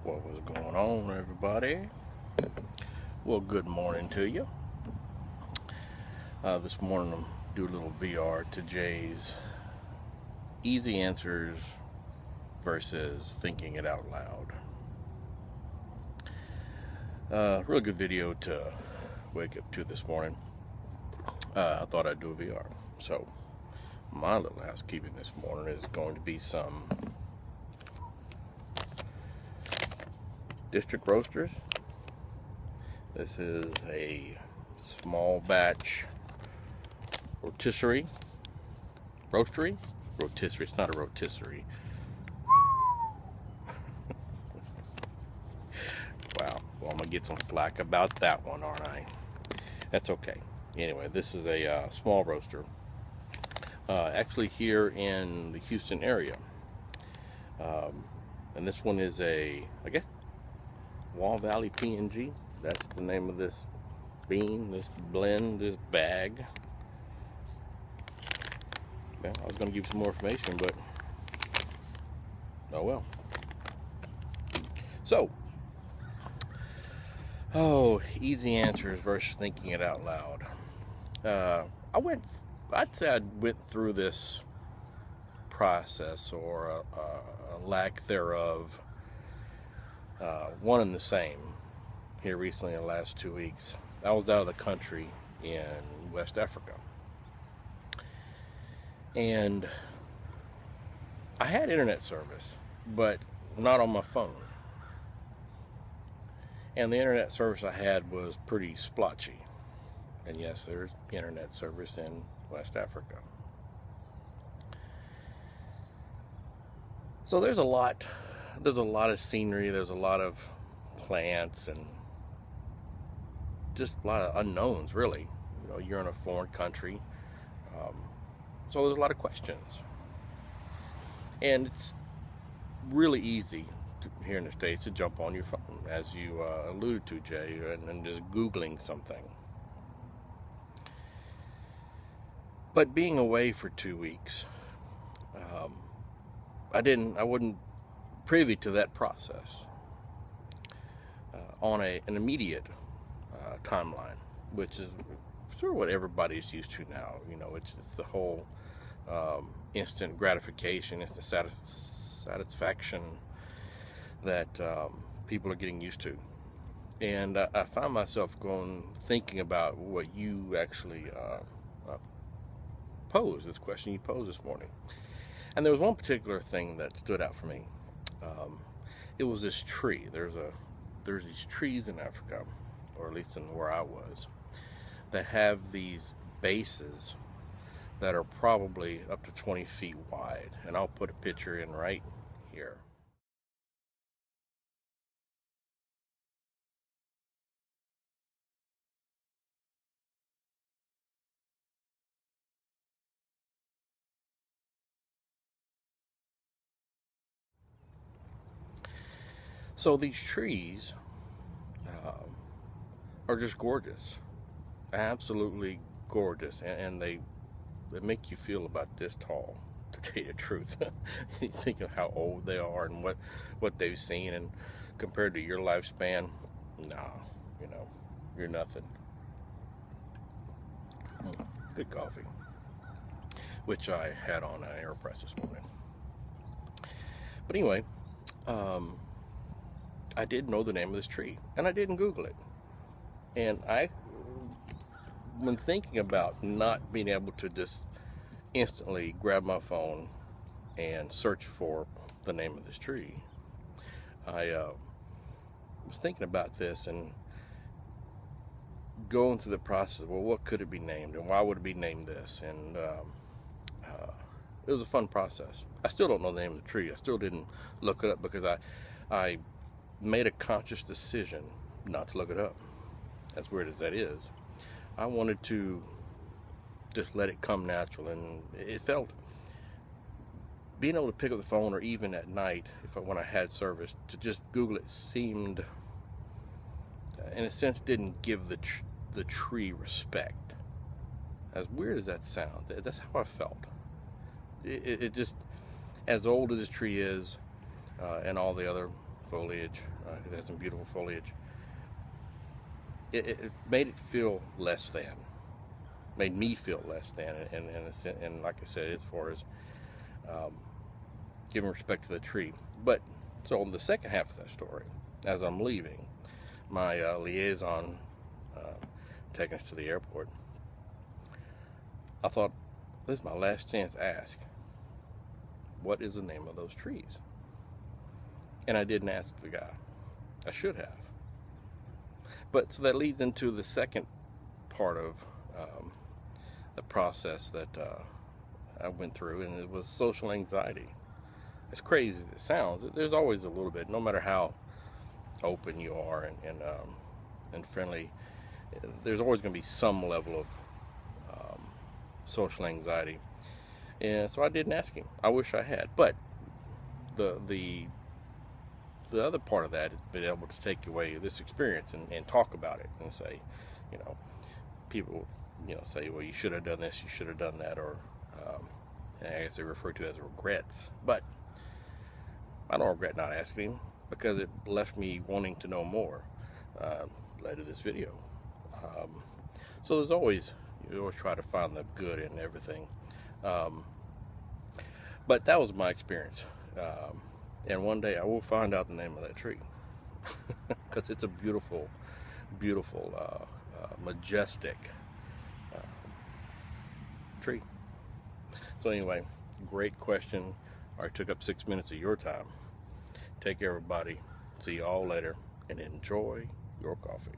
What was going on, everybody? Well, good morning to you. This morning I'm doing a little VR to Jay's easy answers versus thinking it out loud. Real good video to wake up to this morning. I thought I'd do a VR. So my little housekeeping this morning is going to be some district roasters. This is a small batch rotisserie. Roastery? Rotisserie. It's not a rotisserie. Wow. Well, I'm going to get some flack about that one, aren't I? That's okay. Anyway, this is a small roaster. Actually here in the Houston area. And this one is I guess, Wall Valley PNG. That's the name of this bean, this blend, this bag. Well, I was going to give you some more information, but oh well. So, easy answers versus thinking it out loud. I'd say I went through this process, or a lack thereof, one and the same, here recently in the last 2 weeks. I was out of the country in West Africa, and I had internet service, but not on my phone. And the internet service I had was pretty splotchy. And yes, there's internet service in West Africa. So there's a lot of scenery, there's a lot of plants, and just a lot of unknowns, really. You know, you're in a foreign country, so there's a lot of questions. And it's really easy here in the States to jump on your phone, as you alluded to, Jay, and just Googling something. But being away for 2 weeks, I wasn't privy to that process on an immediate timeline, which is sort of what everybody's used to now. You know, it's the whole instant gratification, instant satisfaction that people are getting used to. And I find myself thinking about what you actually posed, this question you posed this morning. And there was one particular thing that stood out for me. It was this tree. There's these trees in Africa, or at least in where I was, that have these bases that are probably up to 20 feet wide. And I'll put a picture in right here. So these trees are just gorgeous, absolutely gorgeous, and they make you feel about this tall, to tell you the truth. You think of how old they are and what they've seen, and compared to your lifespan, nah, you know, you're nothing. Good coffee, which I had on an AeroPress this morning. But anyway, I did know the name of this tree, and I didn't Google it. And when thinking about not being able to just instantly grab my phone and search for the name of this tree, I was thinking about this and going through the process. Well, what could it be named, and why would it be named this? And it was a fun process. I still don't know the name of the tree. I still didn't look it up, because I made a conscious decision not to look it up. As weird as that is, I wanted to just let it come natural, and it felt, being able to pick up the phone, or even at night, when I had service, to just Google it seemed, in a sense, didn't give the tree respect. As weird as that sounds, that's how I felt. It just, as old as this tree is, and all the other foliage. It has some beautiful foliage. It made it feel less than. Made me feel less than, and like I said, as far as giving respect to the tree. But so on the second half of that story, as I'm leaving, my liaison taking us to the airport, I thought, this is my last chance to ask, what is the name of those trees? And I didn't ask the guy. I should have. But so that leads into the second part of the process that I went through, and it was social anxiety. As crazy as it sounds, there's always a little bit, no matter how open you are and friendly, there's always going to be some level of social anxiety. And so I didn't ask him. I wish I had. But the other part of that is being able to take away this experience and talk about it and say, you know, people, you know, say, well, you should have done this, you should have done that, or I guess they refer to it as regrets. But I don't regret not asking him, because it left me wanting to know more. Led to this video. So there's always, you always try to find the good in everything. But that was my experience. And one day I will find out the name of that tree, because it's a beautiful, beautiful, majestic tree. So anyway, great question. I took up 6 minutes of your time. Take care, everybody. See you all later, and enjoy your coffee.